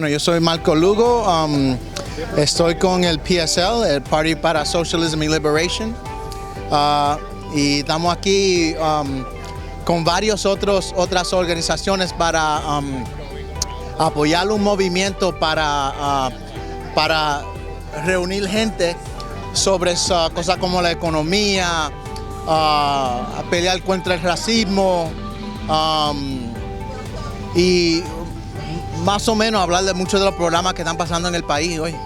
Bueno, yo soy Marco Lugo, estoy con el PSL, el Party para Socialism and Liberation, y estamos aquí con varias otras organizaciones para apoyar un movimiento para reunir gente sobre cosas como la economía, a pelear contra el racismo, y más o menos hablar de muchos de los problemas que están pasando en el país hoy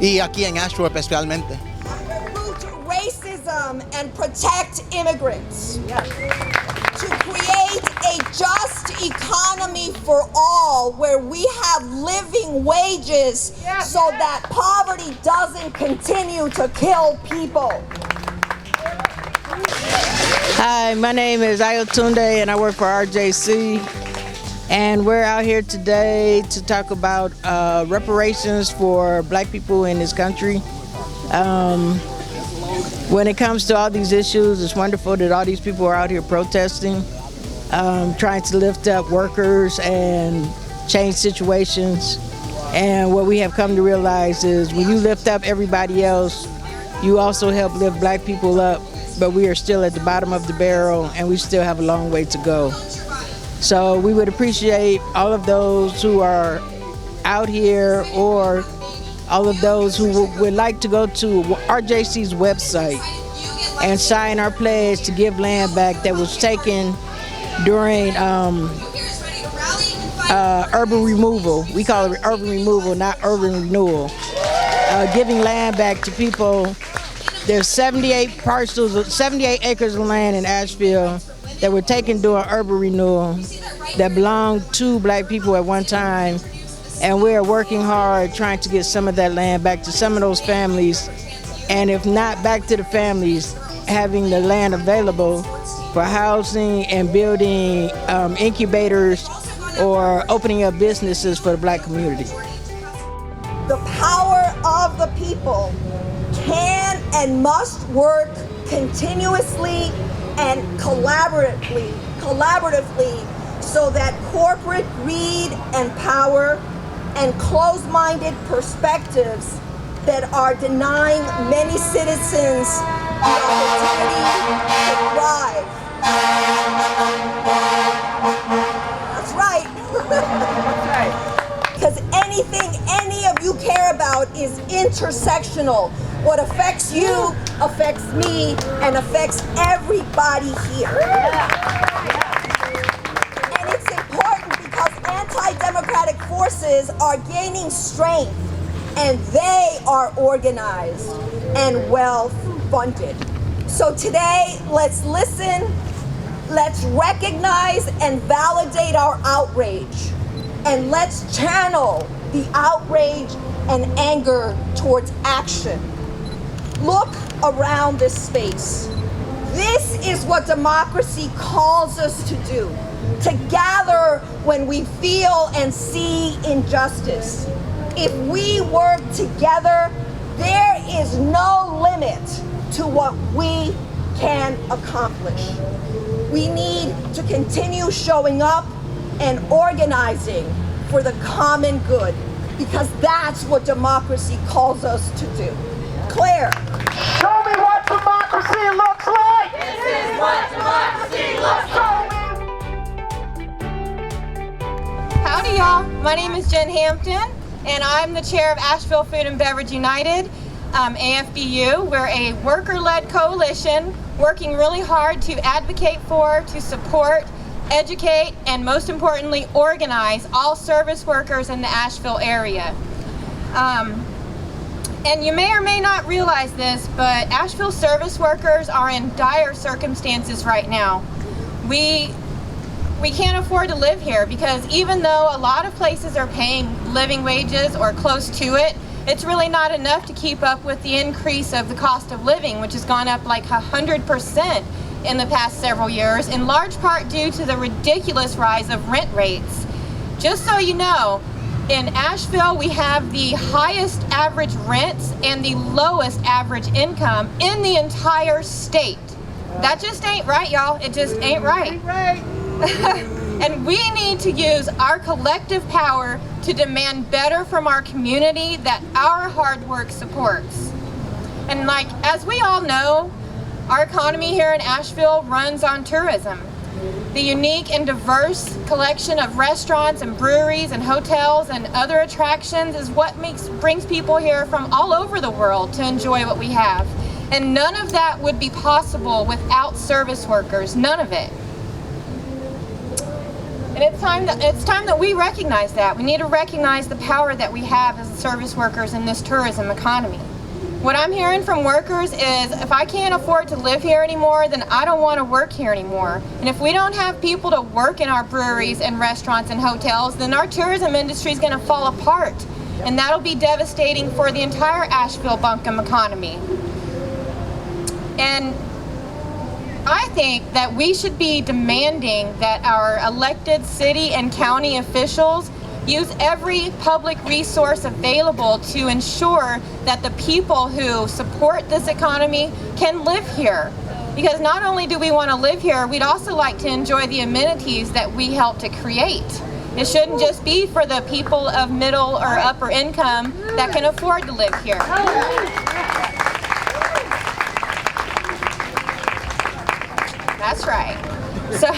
y aquí en Asheville especialmente. Root racism and protect immigrants. To create a just economy for all where we have living wages so that poverty doesn't continue to kill people. Hi, my name is Ayotunde and I work for RJC. And we're out here today to talk about reparations for black people in this country. When it comes to all these issues, it's wonderful that all these people are out here protesting, trying to lift up workers and change situations. And what we have come to realize is when you lift up everybody else, you also help lift black people up, but we are still at the bottom of the barrel and we still have a long way to go. So we would appreciate all of those who are out here or all of those who would like to go to RJC's website and sign our pledge to give land back that was taken during urban removal. We call it urban removal, not urban renewal. Giving land back to people. There's 78 acres of land in Asheville that were taken during urban renewal that belonged to black people at one time, and we are working hard trying to get some of that land back to some of those families, and if not back to the families, having the land available for housing and building incubators or opening up businesses for the black community. The power of the people can and must work continuously and collaboratively so that corporate greed and power and closed-minded perspectives that are denying many citizens the opportunity to thrive. That's right. Because anything any of you care about is intersectional. What affects you affects me and affects everybody here. And it's important because anti-democratic forces are gaining strength and they are organized and well-funded. So today, let's listen, let's recognize and validate our outrage, and let's channel the outrage and anger towards action. Look around this space. This is what democracy calls us to do, to gather when we feel and see injustice. If we work together, there is no limit to what we can accomplish. We need to continue showing up and organizing for the common good, because that's what democracy calls us to do. Claire. Show me what democracy looks like! This is what democracy looks like! Howdy y'all, my name is Jen Hampton and I'm the chair of Asheville Food and Beverage United, AFBU. We're a worker-led coalition working really hard to advocate for, to support, educate, and most importantly, organize all service workers in the Asheville area. And you may or may not realize this, but Asheville service workers are in dire circumstances right now. We can't afford to live here because even though a lot of places are paying living wages or close to it, it's really not enough to keep up with the increase of the cost of living, which has gone up like 100% in the past several years, in large part due to the ridiculous rise of rent rates. Just so you know, in Asheville, we have the highest average rents and the lowest average income in the entire state. That just ain't right, y'all. It just ain't right. And we need to use our collective power to demand better from our community that our hard work supports. And like, as we all know, our economy here in Asheville runs on tourism. The unique and diverse collection of restaurants and breweries and hotels and other attractions is what brings people here from all over the world to enjoy what we have. And none of that would be possible without service workers, none of it. And it's time that we recognize that. We need to recognize the power that we have as service workers in this tourism economy. What I'm hearing from workers is, if I can't afford to live here anymore, then I don't want to work here anymore. And if we don't have people to work in our breweries and restaurants and hotels, then our tourism industry is going to fall apart. And that'll be devastating for the entire Asheville-Buncombe economy. And I think that we should be demanding that our elected city and county officials use every public resource available to ensure that the people who support this economy can live here. Because not only do we want to live here, we'd also like to enjoy the amenities that we help to create. It shouldn't just be for the people of middle or upper income that can afford to live here. That's right. So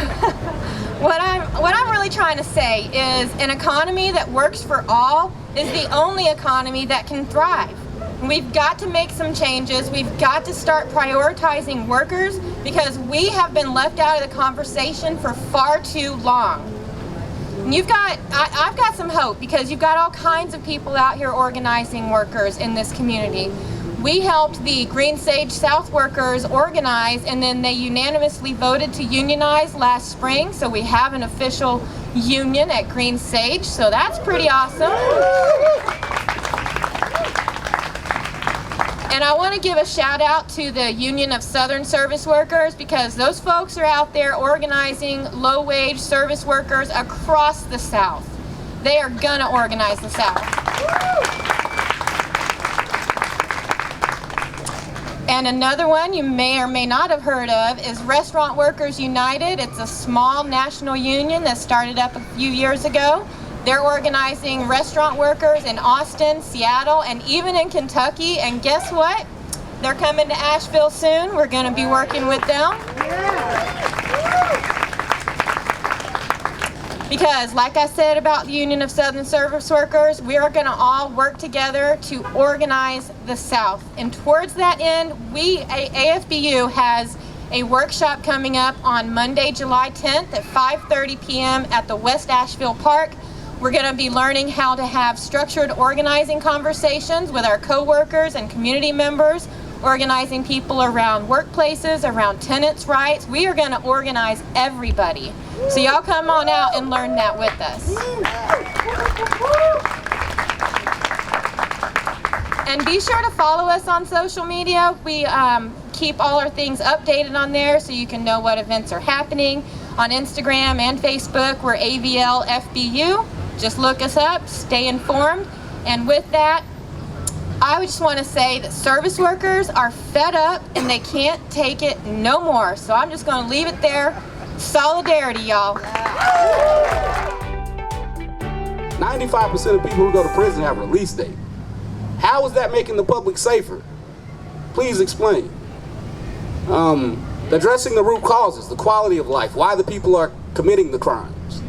what I'm really trying to say is an economy that works for all is the only economy that can thrive. We've got to make some changes. We've got to start prioritizing workers because we have been left out of the conversation for far too long. And I've got some hope because you've got all kinds of people out here organizing workers in this community. We helped the Green Sage South workers organize, and then they unanimously voted to unionize last spring, so we have an official union at Green Sage, so that's pretty awesome. And I want to give a shout out to the Union of Southern Service Workers because those folks are out there organizing low-wage service workers across the South. They are gonna organize the South. And another one you may or may not have heard of is Restaurant Workers United. It's a small national union that started up a few years ago. They're organizing restaurant workers in Austin, Seattle, and even in Kentucky. And guess what? They're coming to Asheville soon. We're going to be working with them. Because, like I said about the Union of Southern Service Workers, we are going to all work together to organize the South. And towards that end, AFBU has a workshop coming up on Monday, July 10th at 5:30 p.m. at the West Asheville Park. We're going to be learning how to have structured organizing conversations with our co-workers and community members, organizing people around workplaces, around tenants' rights. We are going to organize everybody. So y'all come on out and learn that with us. And be sure to follow us on social media. We keep all our things updated on there so you can know what events are happening. On Instagram and Facebook, we're AVL FBU. Just look us up, stay informed. And with that, I just want to say that service workers are fed up and they can't take it no more. So I'm just going to leave it there. Solidarity, y'all. 95% of people who go to prison have a release date. How is that making the public safer? Please explain. Addressing the root causes, the quality of life, why the people are committing the crimes.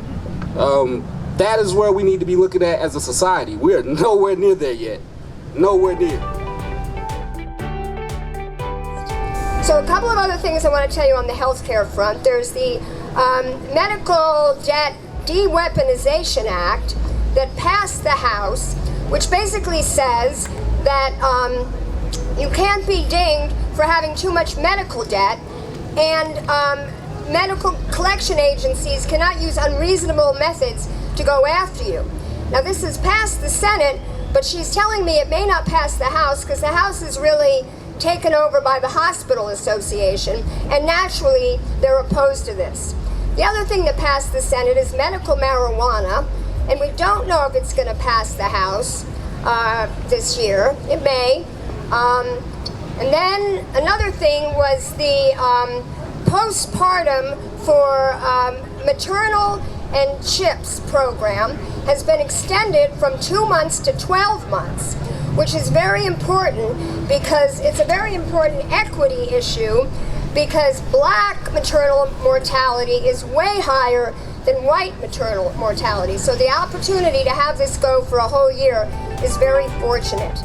That is where we need to be looking at as a society. We are nowhere near there yet. Nowhere near. So a couple of other things I want to tell you on the healthcare front. There's the Medical Debt De-Weaponization Act that passed the House, which basically says that you can't be dinged for having too much medical debt, and medical collection agencies cannot use unreasonable methods to go after you. Now this has passed the Senate, but she's telling me it may not pass the House because the House is really taken over by the Hospital Association, and naturally they're opposed to this. The other thing that passed the Senate is medical marijuana, and we don't know if it's going to pass the House this year. It may. And then another thing was the postpartum for maternal and CHIPS program has been extended from 2 months to 12 months, which is very important because it's a very important equity issue, because black maternal mortality is way higher than white maternal mortality. So the opportunity to have this go for a whole year is very fortunate.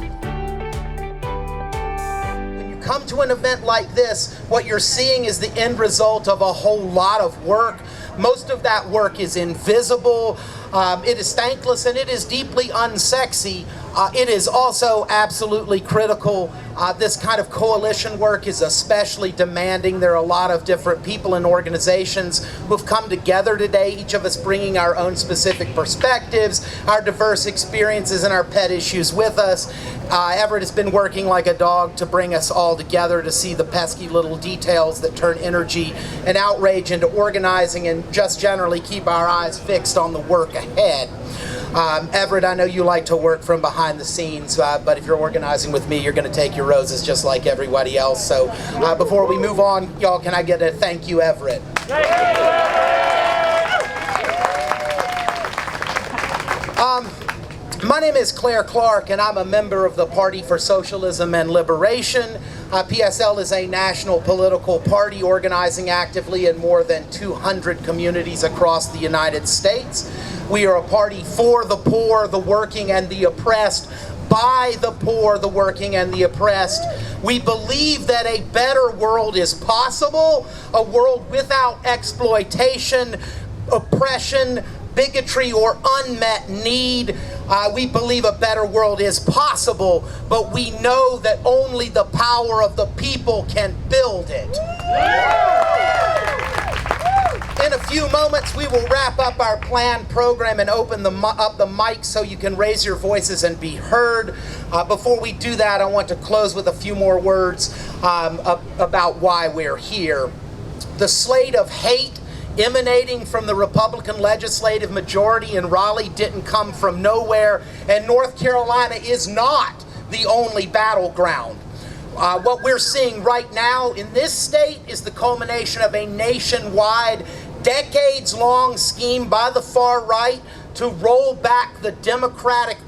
When you come to an event like this, what you're seeing is the end result of a whole lot of work. Most of that work is invisible, it is thankless, and it is deeply unsexy. It is also absolutely critical. This kind of coalition work is especially demanding. There are a lot of different people and organizations who've come together today, each of us bringing our own specific perspectives, our diverse experiences, and our pet issues with us. Everett has been working like a dog to bring us all together to see the pesky little details that turn energy and outrage into organizing, and just generally keep our eyes fixed on the work ahead. Everett, I know you like to work from behind the scenes, but if you're organizing with me, you're going to take your roses just like everybody else. So before we move on, y'all, can I get a thank you, Everett? My name is Claire Clark, and I'm a member of the Party for Socialism and Liberation. PSL is a national political party organizing actively in more than 200 communities across the United States. We are a party for the poor, the working, and the oppressed, by the poor, the working, and the oppressed. We believe that a better world is possible, a world without exploitation, oppression, bigotry, or unmet need. We believe a better world is possible, but we know that only the power of the people can build it. In a few moments, we will wrap up our planned program and open up the mic so you can raise your voices and be heard. Before we do that, I want to close with a few more words about why we're here. The slate of hate emanating from the Republican legislative majority in Raleigh didn't come from nowhere, and North Carolina is not the only battleground. What we're seeing right now in this state is the culmination of a nationwide, decades-long scheme by the far right to roll back the democratic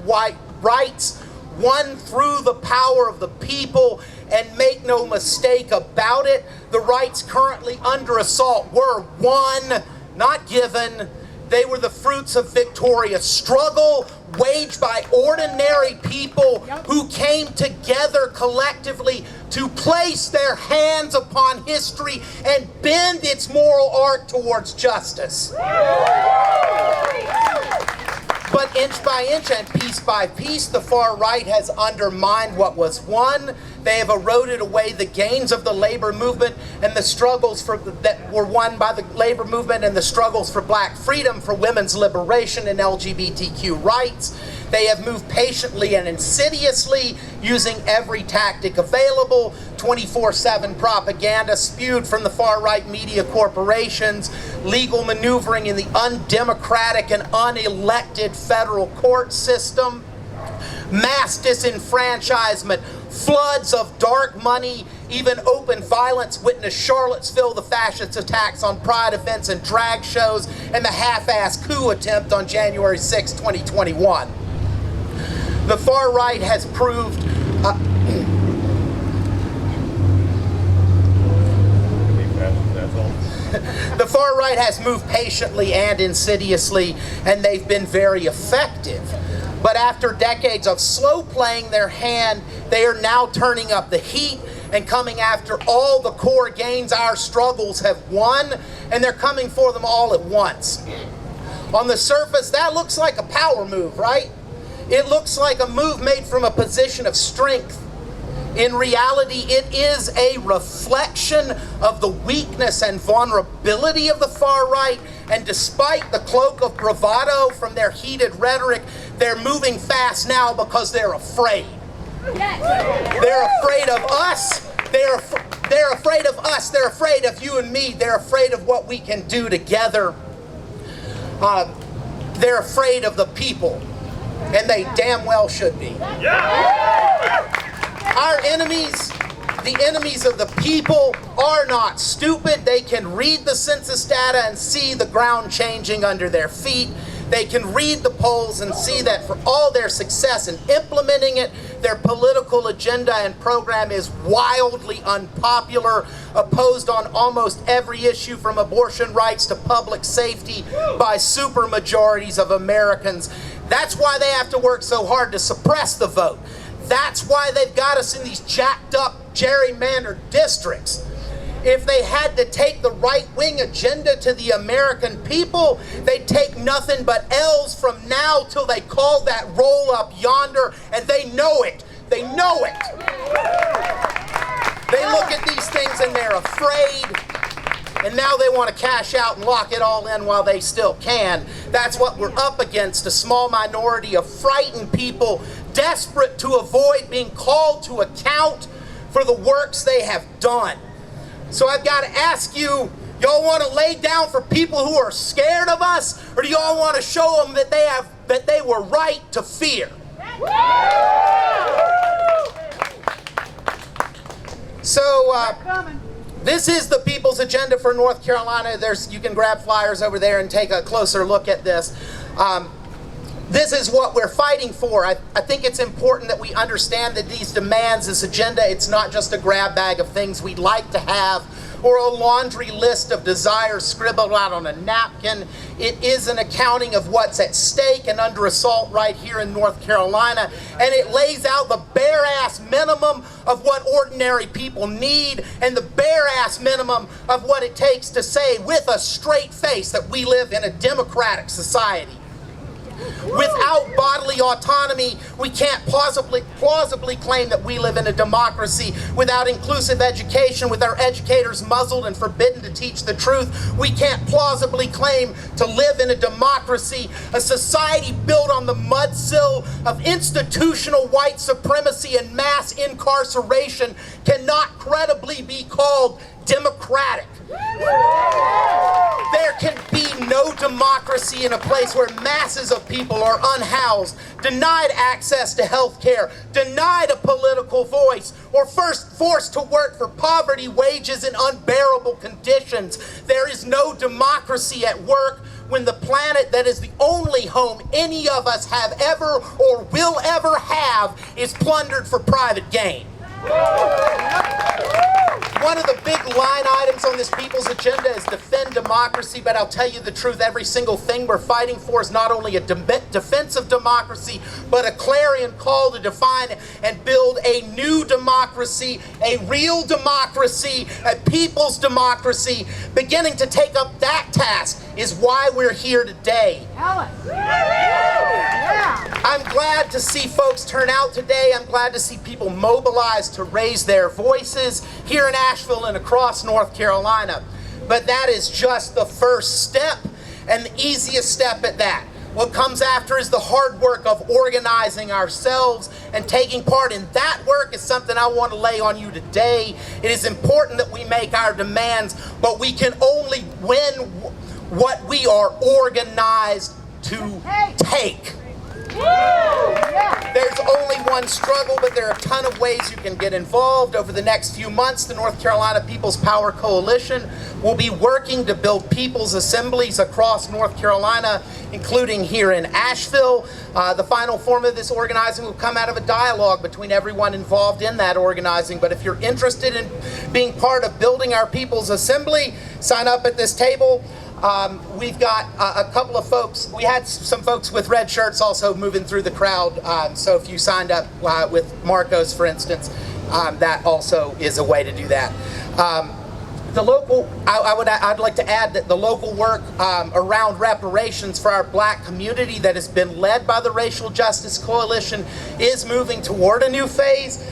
rights won through the power of the people. And make no mistake about it, the rights currently under assault were won, not given. They were the fruits of victorious struggle waged by ordinary people who came together collectively to place their hands upon history and bend its moral arc towards justice. But inch by inch and piece by piece, the far right has undermined what was won. They have eroded away the gains of the labor movement and the struggles that were won by the labor movement and the struggles for black freedom, for women's liberation and LGBTQ rights. They have moved patiently and insidiously, using every tactic available, 24/7 propaganda spewed from the far-right media corporations, legal maneuvering in the undemocratic and unelected federal court system, mass disenfranchisement, floods of dark money, even open violence. Witness Charlottesville, the fascist attacks on pride events and drag shows, and the half-ass coup attempt on January 6, 2021. The far right has proved the far right has moved patiently and insidiously, and they've been very effective. But after decades of slow playing their hand, they are now turning up the heat and coming after all the core gains our struggles have won, and they're coming for them all at once. On the surface, that looks like a power move, right? It looks like a move made from a position of strength. In reality, it is a reflection of the weakness and vulnerability of the far right, and despite the cloak of bravado from their heated rhetoric, they're moving fast now because they're afraid. They're afraid of us. They're afraid of us. They're afraid of you and me. They're afraid of what we can do together. They're afraid of the people, and they damn well should be. Our enemies The enemies of the people are not stupid. They can read the census data and see the ground changing under their feet. They can read the polls and see that for all their success in implementing it, their political agenda and program is wildly unpopular, opposed on almost every issue from abortion rights to public safety by supermajorities of Americans. That's why they have to work so hard to suppress the vote. That's why they've got us in these jacked up, gerrymandered districts. If they had to take the right-wing agenda to the American people, they'd take nothing but L's from now till they call that roll up yonder, and they know it. They know it. They look at these things and they're afraid, and now they want to cash out and lock it all in while they still can. That's what we're up against, a small minority of frightened people desperate to avoid being called to account for the works they have done. So I've got to ask you, y'all want to lay down for people who are scared of us, or do y'all want to show them that they were right to fear? So this is the People's Agenda for North Carolina. You can grab flyers over there and take a closer look at this. This is what we're fighting for. I think it's important that we understand that these demands, this agenda, it's not just a grab bag of things we'd like to have or a laundry list of desires scribbled out on a napkin. It is an accounting of what's at stake and under assault right here in North Carolina, and it lays out the bare-ass minimum of what ordinary people need and the bare-ass minimum of what it takes to say with a straight face that we live in a democratic society. Without bodily autonomy, we can't plausibly claim that we live in a democracy. Without inclusive education, with our educators muzzled and forbidden to teach the truth, we can't plausibly claim to live in a democracy. A society built on the mudsill of institutional white supremacy and mass incarceration cannot credibly be called democratic. There can be no democracy in a place where masses of people are unhoused, denied access to health care, denied a political voice, or first forced to work for poverty wages in unbearable conditions. There is no democracy at work when the planet that is the only home any of us have ever or will ever have is plundered for private gain. One of the big line items on this People's Agenda is defend democracy, but I'll tell you the truth, every single thing we're fighting for is not only a defense of democracy, but a clarion call to define and build a new democracy, a real democracy, a people's democracy. Beginning to take up that task is why we're here today. I'm glad to see folks turn out today. I'm glad to see people mobilize to raise their voices here in Asheville and across North Carolina. But that is just the first step, and the easiest step at that. What comes after is the hard work of organizing ourselves, and taking part in that work is something I want to lay on you today. It is important that we make our demands, but we can only win what we are organized to take. There's only one struggle, but there are a ton of ways you can get involved. Over the next few months, the North Carolina People's Power Coalition will be working to build people's assemblies across North Carolina, including here in Asheville. The final form of this organizing will come out of a dialogue between everyone involved in that organizing. But if you're interested in being part of building our people's assembly, sign up at this table. We've got a couple of folks. We had some folks with red shirts also moving through the crowd. So if you signed up with Marcos, for instance, that also is a way to do that. I'd like to add that the local work around reparations for our black community that has been led by the Racial Justice Coalition is moving toward a new phase.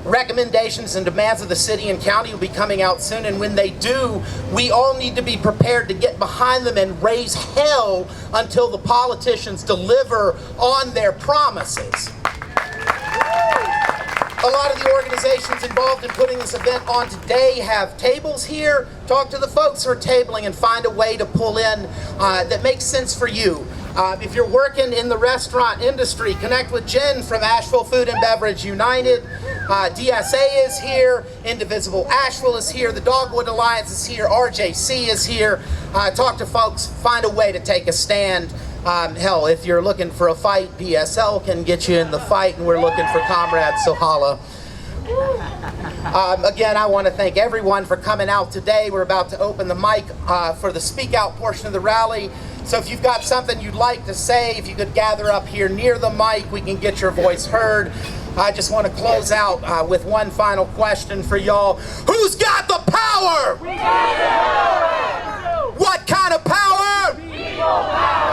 Recommendations and demands of the city and county will be coming out soon, and when they do, we all need to be prepared to get behind them and raise hell until the politicians deliver on their promises. A lot of the organizations involved in putting this event on today have tables here. Talk to the folks who are tabling and find a way to pull in that makes sense for you. If you're working in the restaurant industry, connect with Jen from Asheville Food and Beverage United. DSA is here, Indivisible Asheville is here, the Dogwood Alliance is here, RJC is here. Talk to folks, find a way to take a stand. Hell, if you're looking for a fight, PSL can get you in the fight, and we're looking for comrades, so holla. Again, I want to thank everyone for coming out today. We're about to open the mic for the speak out portion of the rally. So if you've got something you'd like to say, if you could gather up here near the mic, we can get your voice heard. I just want to close out with one final question for y'all. Who's got the power? We got the power! What kind of power? People power!